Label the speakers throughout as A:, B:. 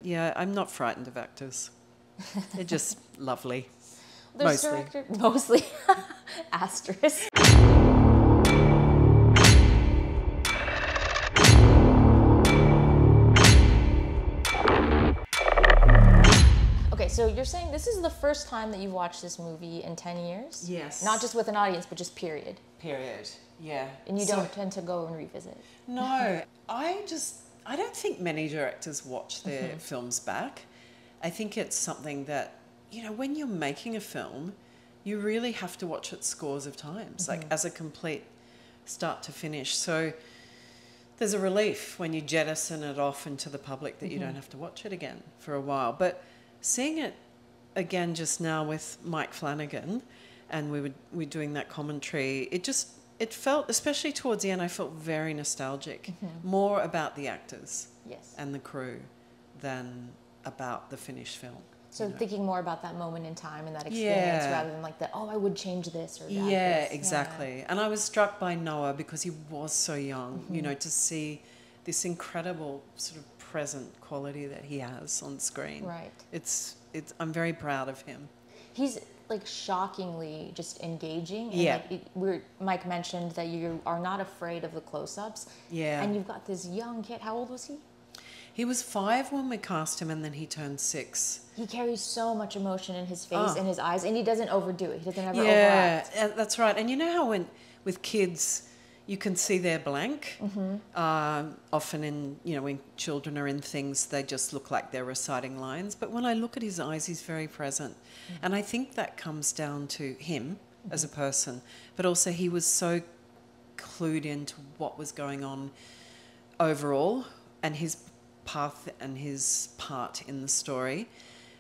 A: yeah, I'm not frightened of actors. They're just lovely.
B: There's mostly asterisk. Okay, so you're saying this is the first time that you've watched this movie in 10 years?
A: Yes.
B: Not just with an audience, but just period.
A: Period. Yeah.
B: And you don't tend to go and revisit?
A: No, I don't think many directors watch their films back. I think it's something that, you know, when you're making a film, you really have to watch it scores of times, like as a complete start to finish. So there's a relief when you jettison it off into the public that you don't have to watch it again for a while. But seeing it again just now with Mike Flanagan, and we were doing that commentary, it felt, especially towards the end, I felt very nostalgic, more about the actors and the crew than about the finished film.
B: So thinking more about that moment in time and that experience rather than like oh, I would change this or that.
A: Yeah, exactly. And I was struck by Noah because he was so young, you know, to see this incredible sort of present quality that he has on screen.
B: Right.
A: I'm very proud of him.
B: He's like shockingly just engaging. And
A: yeah.
B: Mike mentioned that you are not afraid of the close-ups.
A: Yeah.
B: And you've got this young kid. How old was he?
A: He was 5 when we cast him, and then he turned 6.
B: He carries so much emotion in his face and his eyes, and he doesn't overdo it. He doesn't ever overact.
A: Yeah, that's right. And you know how with kids, you can see they're blank. Often when children are in things, they just look like they're reciting lines. But when I look at his eyes, he's very present. And I think that comes down to him as a person. But also he was so clued into what was going on overall and his path and his part in the story.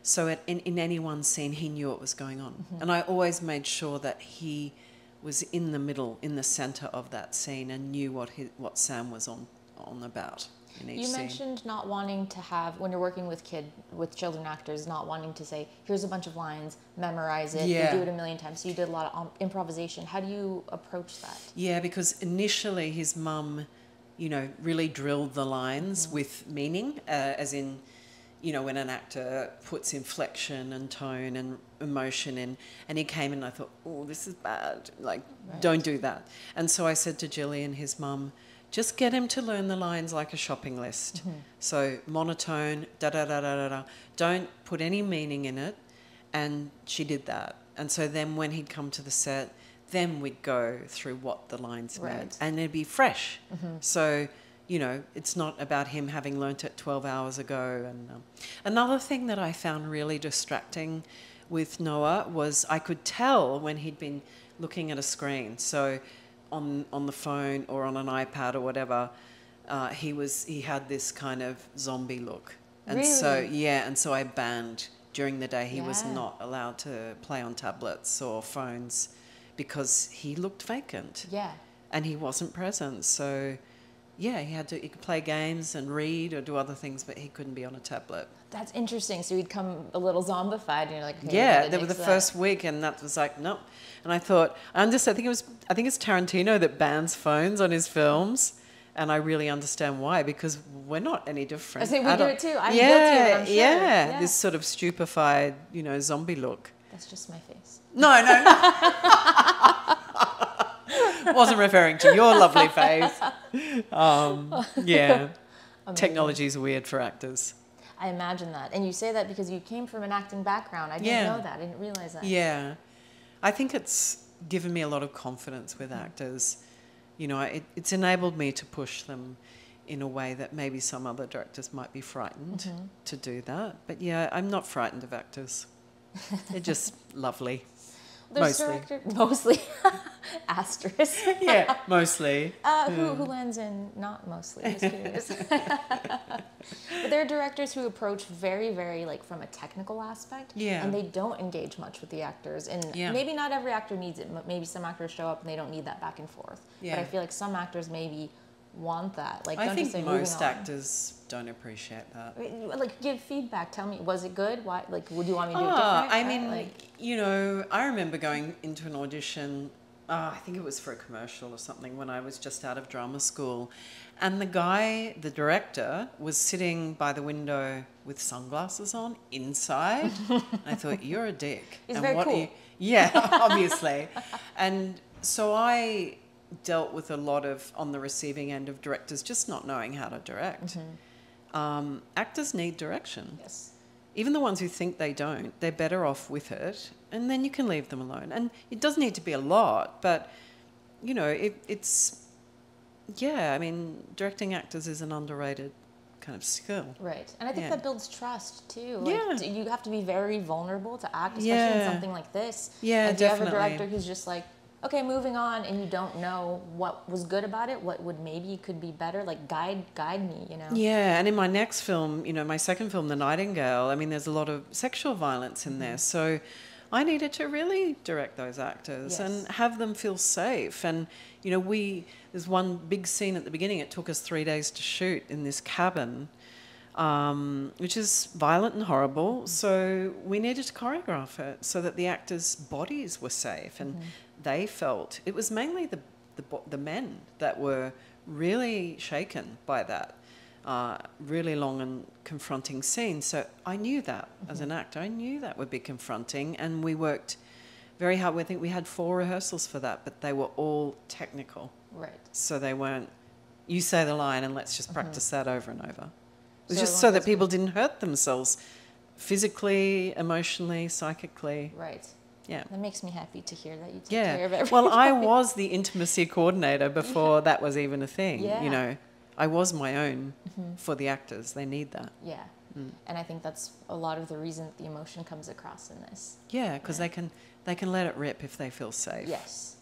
A: So in any one scene, he knew what was going on. And I always made sure that he was in the middle, in the center of that scene, and knew what Sam was on about in each scene.
B: You mentioned not wanting to have, when you're working with children actors, not wanting to say, here's a bunch of lines, memorize it, you do it a million times. So you did a lot of improvisation. How do you approach that? Yeah,
A: because initially his mum, really drilled the lines with meaning, as in, when an actor puts inflection and tone and emotion in, and he came in and I thought, oh, this is bad, don't do that. And so I said to Gillian, his mum, just get him to learn the lines like a shopping list. So monotone, da-da-da-da-da-da, don't put any meaning in it. And she did that. And so then when he'd come to the set, then we'd go through what the lines meant. And it'd be fresh. So, it's not about him having learnt it 12 hours ago. And another thing that I found really distracting with Noah was I could tell when he'd been looking at a screen. So on the phone or on an iPad or whatever, he had this kind of zombie look. And so I banned during the day. He was not allowed to play on tablets or phones because he looked vacant. Yeah. And he wasn't present. So yeah, he could play games and read or do other things, but he couldn't be on a tablet. That's interesting. So he'd come a little zombified, and you're like, okay, yeah, they were the first week, and that was like, nope. And I thought, I think it's Tarantino that bans phones on his films, and I really understand why, because we're not any different. I think we do it too. I'm guilty of it, I'm sure. Yeah, this sort of stupefied, zombie look. That's just my face. No. Wasn't referring to your lovely face. Yeah. Technology is weird for actors. I imagine that. And you say that because you came from an acting background. I didn't know that. I didn't realize that. Yeah. I think it's given me a lot of confidence with actors. It's enabled me to push them in a way that maybe some other directors might be frightened to do that. But yeah, I'm not frightened of actors. They're just lovely. There's mostly asterisk. Yeah, mostly. Who lands in not mostly? Just curious. But there are directors who approach very, very from a technical aspect. Yeah. And they don't engage much with the actors. And maybe not every actor needs it. Maybe some actors show up and they don't need that back and forth. Yeah. But I feel like some actors maybe want that. I think most actors don't appreciate that. Give feedback. Tell me, was it good? Why? Would you want me to do it different? I mean, I remember going into an audition I think it was for a commercial or something when I was just out of drama school. And the guy, the director, was sitting by the window with sunglasses on inside. I thought, you're a dick.
B: He's
A: and
B: very cool.
A: Yeah, obviously. And so I dealt with a lot of, on the receiving end of directors, just not knowing how to direct. Actors need direction.
B: Yes.
A: Even the ones who think they don't, they're better off with it, and then you can leave them alone. And it does need to be a lot, but, you know, it's, yeah, I mean, directing actors is an underrated kind of skill.
B: Right. And I think that builds trust, too.
A: Yeah.
B: Like, you have to be very vulnerable to act, especially in something like this.
A: Yeah,
B: like, do you have a
A: definitely.
B: director who's just like, okay, moving on, and you don't know what was good about it, what would maybe could be better, like guide me, you know?
A: Yeah, and in my next film, you know, my second film, The Nightingale, I mean, there's a lot of sexual violence in there. So I needed to really direct those actors and have them feel safe. And, you know, there's one big scene at the beginning, it took us 3 days to shoot in this cabin, which is violent and horrible. So we needed to choreograph it so that the actors' bodies were safe and they felt, it was mainly the men that were really shaken by that really long and confronting scene. So I knew that as an actor, I knew that would be confronting, and we worked very hard. I think we had 4 rehearsals for that, but they were all technical.
B: Right.
A: So they weren't, you say the line and let's just practice that over and over. It was
B: So
A: just so that people didn't hurt themselves physically, emotionally, psychically.
B: Right.
A: Yeah.
B: That makes me happy to hear that you take care of everything.
A: Well, I was the intimacy coordinator before that was even a thing.
B: Yeah.
A: You know, I was my own for the actors. They need that.
B: Yeah. And I think that's a lot of the reason that the emotion comes across in this.
A: Yeah, because they can let it rip if they feel safe.
B: Yes.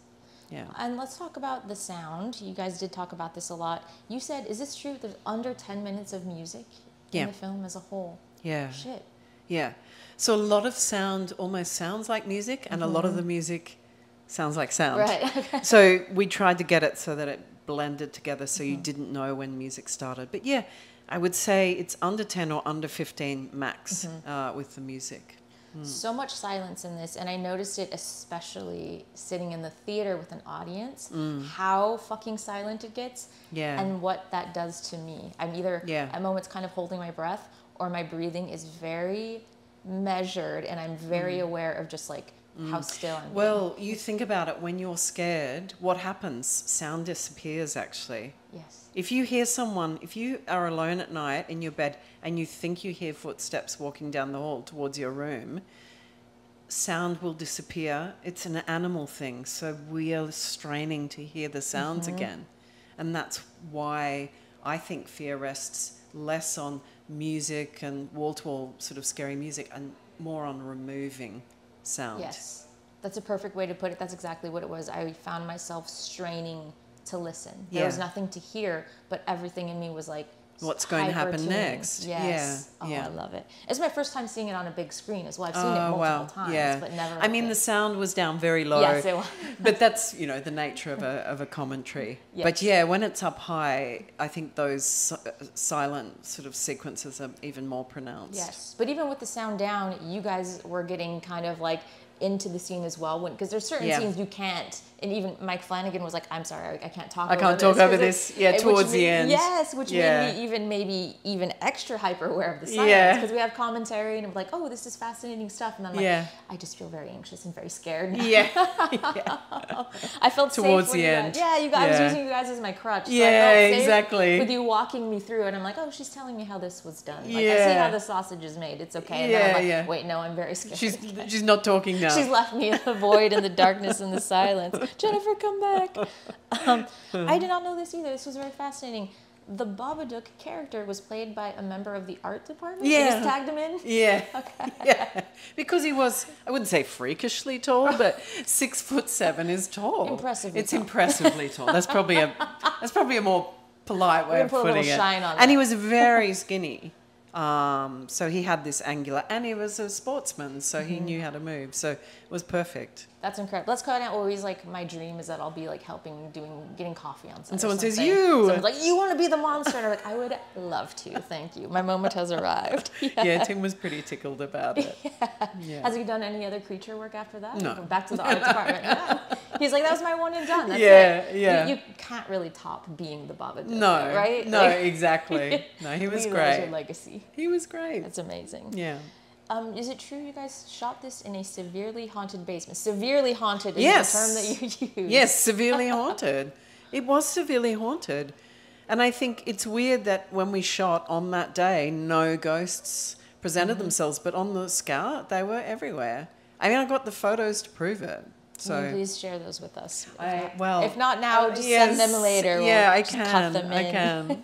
A: Yeah.
B: And let's talk about the sound. You guys did talk about this a lot. You said, is this true? There's under 10 minutes of music in the film as a whole.
A: Yeah.
B: Shit.
A: Yeah. So a lot of sound almost sounds like music, and a lot of the music sounds like sound.
B: Right. Okay.
A: So we tried to get it so that it blended together so you didn't know when music started. But yeah, I would say it's under 10 or under 15 max with the music.
B: So much silence in this, and I noticed it especially sitting in the theater with an audience, how fucking silent it gets, and what that does to me. I'm either at moments kind of holding my breath, or my breathing is very measured, and I'm very aware of just like how still I'm being.
A: Well, you think about it, when you're scared, what happens? Sound disappears, actually.
B: Yes.
A: If you hear someone, if you are alone at night in your bed and you think you hear footsteps walking down the hall towards your room, sound will disappear. It's an animal thing. So we are straining to hear the sounds again. And that's why I think fear rests less on music and wall-to-wall sort of scary music and more on removing sound.
B: Yes. That's a perfect way to put it. That's exactly what it was. I found myself straining to listen. There was nothing to hear, but everything in me was like,
A: what's going to happen next?
B: Yes.
A: Yeah.
B: I love it. It's my first time seeing it on a big screen as well. I've seen it multiple times, but never.
A: I mean, the sound was down very low.
B: Yes, it was.
A: But that's, you know, the nature of a commentary.
B: Yes.
A: But yeah, when it's up high, I think those silent sort of sequences are even more pronounced.
B: Yes, but even with the sound down, you guys were getting kind of like into the scene as well, because there's certain scenes you can't, and even Mike Flanagan was like, I'm sorry, I can't talk over this. Towards the end. Yes, which made me maybe even extra hyper aware of the silence, because we have commentary and I'm like, oh, this is fascinating stuff, and then I'm like, I just feel very anxious and very scared. I felt
A: towards
B: safe
A: the end.
B: I was using you guys as my crutch. So I
A: yeah,
B: felt safe
A: exactly.
B: with you walking me through it. I'm like, oh, she's telling me how this was done. Like, I see how the sausage is made. It's okay. And then I'm like, wait, no, I'm very scared.
A: She's not talking now.
B: She's left me in the void and the darkness and the silence. Jennifer, come back. I did not know this either. This was very fascinating. The Babadook character was played by a member of the art department?
A: Yeah.
B: You just tagged him in?
A: Yeah.
B: Okay.
A: Yeah. Because he was, I wouldn't say freakishly tall, but 6'7" is tall.
B: Impressively
A: It's
B: tall.
A: impressively tall. That's probably a more polite way of
B: put a
A: putting
B: little
A: it.
B: shine on
A: And he
B: that.
A: was very skinny. So he had this angular, and he was a sportsman, so he knew how to move. So it was perfect.
B: That's incredible. Let's cut out. Always like my dream is that I'll be like getting coffee on set.
A: And
B: or
A: someone says,
B: something.
A: you.
B: Someone's like, you want to be the monster? And I'm like, I would love to. Thank you. My moment has arrived.
A: Yeah, Tim was pretty tickled about it.
B: Yeah. Has he done any other creature work after that?
A: No.
B: Back to the art department. No. He's like, that was my one and done. That's it.
A: Yeah.
B: You can't really top being the Babadook.
A: No,
B: right?
A: No, exactly. No, he was great.
B: Your legacy.
A: He was great.
B: That's amazing.
A: Yeah.
B: Is it true you guys shot this in a severely haunted basement? Severely haunted is the term that you use.
A: Yes, severely haunted. It was severely haunted. And I think it's weird that when we shot on that day, no ghosts presented themselves, but on the scout, they were everywhere. I mean, I got the photos to prove it. So
B: please share those with us.
A: If
B: not now, just send them later.
A: Yeah,
B: I
A: can.
B: Cut them in.
A: I can.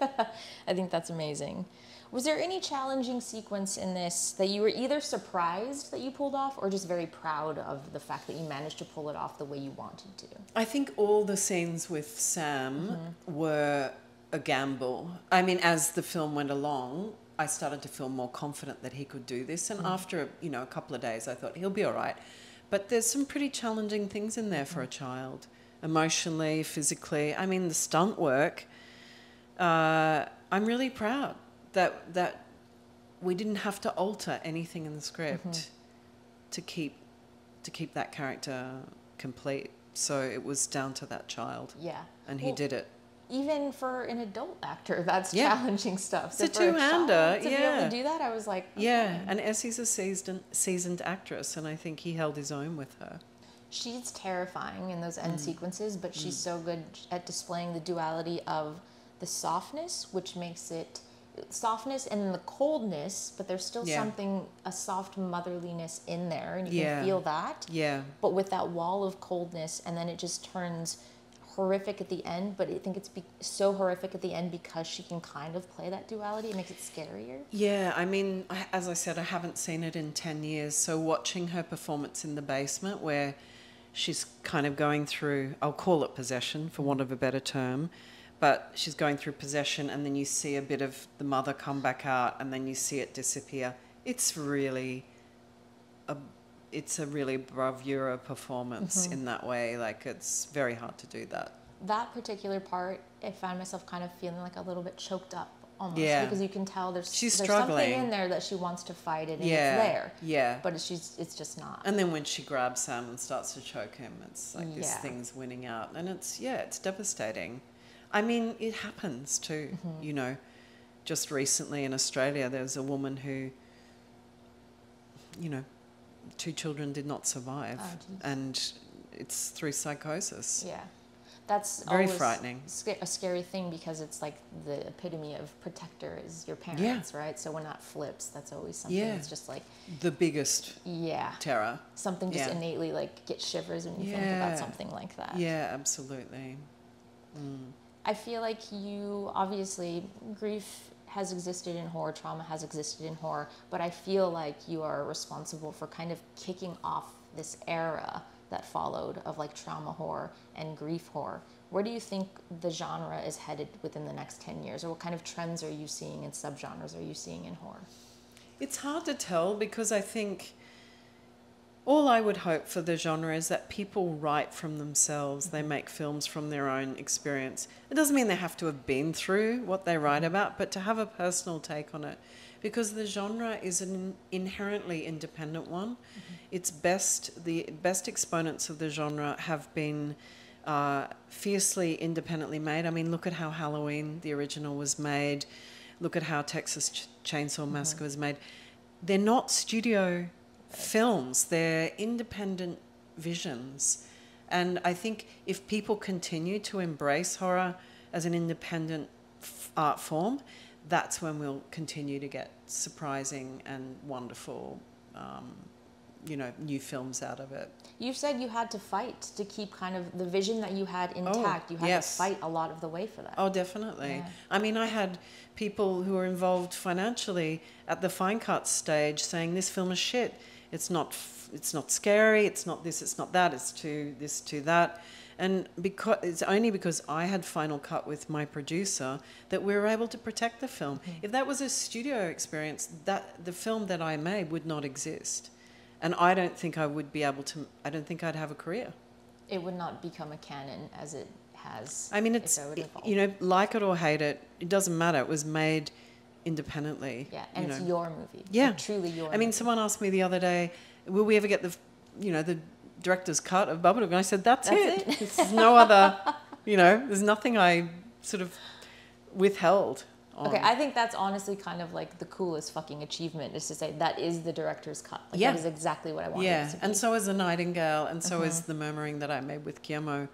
B: I think that's amazing. Was there any challenging sequence in this that you were either surprised that you pulled off or just very proud of the fact that you managed to pull it off the way you wanted to?
A: I think all the scenes with Sam were a gamble. I mean, as the film went along, I started to feel more confident that he could do this. And after, a couple of days, I thought, he'll be all right. But there's some pretty challenging things in there for a child, emotionally, physically. I mean, the stunt work, I'm really proud that we didn't have to alter anything in the script to keep that character complete. So it was down to that child.
B: Yeah.
A: And he did it.
B: Even for an adult actor, that's challenging stuff.
A: So it's a two-hander,
B: to be able to do that, I was like, okay.
A: Yeah, and Essie's a seasoned actress, and I think he held his own with her.
B: She's terrifying in those end sequences, but she's so good at displaying the duality of the softness, which makes it softness and then the coldness, but there's still something, a soft motherliness in there, and you can feel that.
A: Yeah.
B: But with that wall of coldness, and then it just turns horrific at the end, but I think it's so horrific at the end because she can kind of play that duality. It makes it scarier. Yeah,
A: I mean, as I said, I haven't seen it in 10 years, so watching her performance in the basement where she's kind of going through, I'll call it possession for want of a better term, but she's going through possession and then you see a bit of the mother come back out and then you see it disappear. It's really it's a really bravura performance in that way. Like, it's very hard to do that. That particular part, I found myself kind of feeling like a little bit choked up almost. Yeah. Because you can tell there's something in there that she wants to fight it and it's there. Yeah. But it's just not. And then when she grabs Sam and starts to choke him, it's like this thing's winning out. And it's devastating. I mean, it happens too. Just recently in Australia, there was a woman who, 2 children did not survive, and it's through psychosis. Yeah, that's very frightening. A scary thing because it's like the epitome of protector is your parents, right? So when that flips, that's always something that's just like the biggest terror. Something just innately like get shivers when you think about something like that. Yeah, absolutely. I feel like you obviously grief has existed in horror, trauma has existed in horror, but I feel like you are responsible for kind of kicking off this era that followed of like trauma horror and grief horror. Where do you think the genre is headed within the next 10 years? Or what kind of trends are you seeing and subgenres are you seeing in horror? It's hard to tell because I think all I would hope for the genre is that people write from themselves. They make films from their own experience. It doesn't mean they have to have been through what they write about, but to have a personal take on it. Because the genre is an inherently independent one. The best exponents of the genre have been fiercely independently made. I mean, look at how Halloween, the original, was made. Look at how Texas Chainsaw Massacre was made. They're not studio films, they're independent visions. And I think if people continue to embrace horror as an independent art form, that's when we'll continue to get surprising and wonderful, new films out of it. You said you had to fight to keep kind of the vision that you had intact. You had to fight a lot of the way for that. Oh, definitely. Yeah. I mean, I had people who were involved financially at the fine cut stage saying this film is shit. It's not scary, it's not this, it's not that, it's too this, too that. And it's only because I had final cut with my producer that we were able to protect the film. If that was a studio experience, the film that I made would not exist. And I don't think I would be able to, I don't think I'd have a career. It would not become a canon as it has. I mean, it's, like it or hate it, it doesn't matter. It was made independently. Yeah, and it's your movie. Yeah. Like, truly your movie. I mean, someone asked me the other day, will we ever get the director's cut of Babadook. And I said, that's it. There's no other, you know, there's nothing I sort of withheld on.
B: Okay, I think that's honestly kind of like the coolest fucking achievement, is to say that is the director's cut. Like, that is exactly what I wanted it to be.
A: And so is The Nightingale, and so is The Murmuring that I made with Guillermo,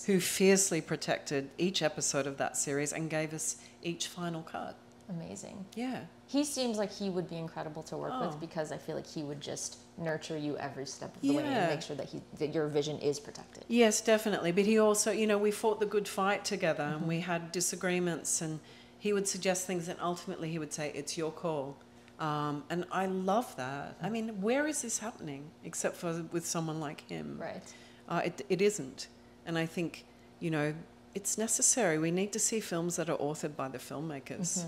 A: who fiercely protected each episode of that series and gave us each final cut.
B: Amazing.
A: Yeah.
B: He seems like he would be incredible to work with, because I feel like he would just nurture you every step of the way and make sure that your vision is protected.
A: Yes, definitely. But he also, you know, we fought the good fight together, and we had disagreements, and he would suggest things, and ultimately he would say, it's your call. And I love that. I mean, where is this happening except for with someone like him?
B: Right.
A: It isn't. And I think, you know, it's necessary. We need to see films that are authored by the filmmakers.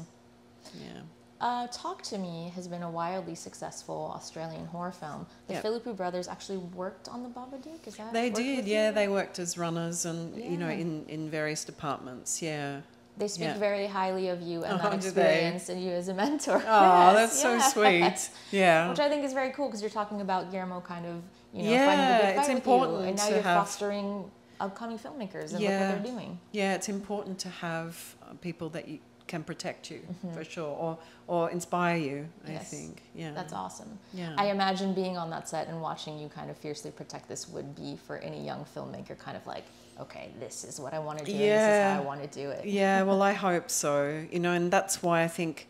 A: Yeah.
B: Talk to Me has been a wildly successful Australian horror film. The Philippou brothers actually worked on the Babadook, is that?
A: They did, yeah. They worked as runners and, you know, in various departments, yeah.
B: They speak very highly of you and that experience and you as a mentor.
A: Oh, that's so sweet. Yeah.
B: Which I think is very cool, because you're talking about Guillermo kind of, you know, fighting the good fight with you. And now you're fostering upcoming filmmakers, and look what they're doing.
A: Yeah, it's important to have people that you can protect you, for sure, or inspire you, I think. Yeah.
B: That's awesome.
A: Yeah.
B: I imagine being on that set and watching you kind of fiercely protect this would be, for any young filmmaker, kind of like, okay, this is what I want to do, and this is how I want to do it.
A: Yeah, well, I hope so. You know, and that's why I think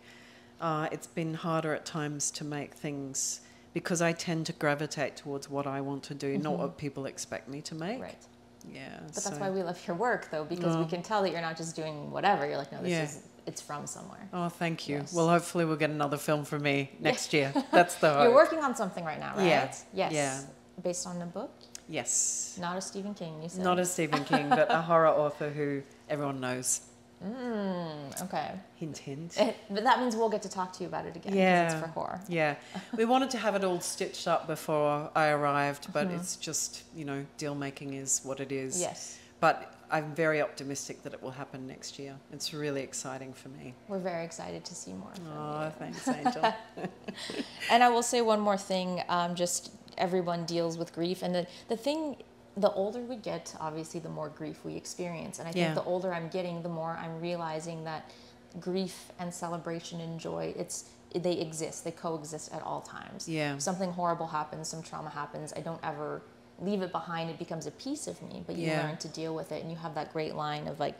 A: it's been harder at times to make things, because I tend to gravitate towards what I want to do, not what people expect me to make.
B: Right.
A: Yeah.
B: But that's why we love your work, though, because we can tell that you're not just doing whatever. You're like, no, this is, it's from somewhere.
A: Oh, thank you. Well, hopefully we'll get another film from me next year. That's the hope.
B: You're working on something right now, right?
A: Yeah.
B: Yes.
A: Yeah.
B: Based on a book?
A: Yes.
B: Not a Stephen King, you said?
A: Not a Stephen King, but a horror author who everyone knows.
B: Okay.
A: Hint, hint.
B: But that means we'll get to talk to you about it again, because it's for horror.
A: Yeah. We wanted to have it all stitched up before I arrived, but it's just, you know, deal making is what it is.
B: Yes.
A: But I'm very optimistic that it will happen next year. It's really exciting for me.
B: We're very excited to see more from you.
A: Oh, thanks, Angel.
B: And I will say one more thing, just everyone deals with grief. And the thing, the older we get, obviously, the more grief we experience. And I think the older I'm getting, the more I'm realizing that grief and celebration and joy, they exist. They coexist at all times.
A: Yeah.
B: If something horrible happens, some trauma happens, I don't ever leave it behind. It becomes a piece of me, but you learn to deal with it. And you have that great line of like,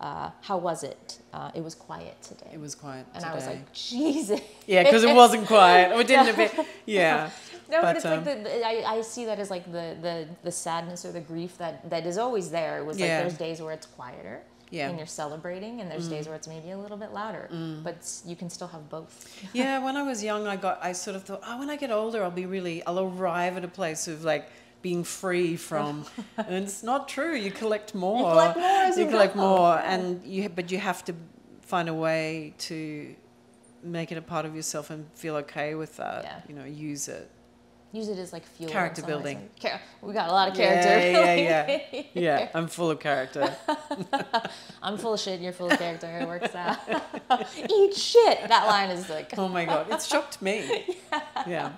B: how was it? It was quiet today.
A: It was quiet
B: and
A: today.
B: I was like, Jesus.
A: Yeah, because it wasn't quiet. Or it didn't appear. Yeah.
B: No, but it's like I see that as like the sadness or the grief that is always there. It was like there's days where it's quieter and you're celebrating, and there's days where it's maybe a little bit louder, but you can still have both.
A: Yeah, when I was young, I sort of thought, when I get older, I'll arrive at a place of like being free from, and it's not true. You collect more.
B: You collect more as you
A: collect
B: go.
A: more, but you have to find a way to make it a part of yourself and feel okay with that.
B: Yeah.
A: You know, use it.
B: Use it as like fuel.
A: Character building.
B: We got a lot of character.
A: Yeah, I'm full of character.
B: I'm full of shit and you're full of character. It works out. Eat shit. That line is like...
A: Oh my God. It shocked me. Yeah.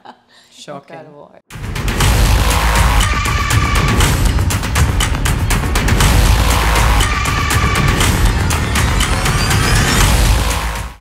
A: Shocking.
B: Incredible.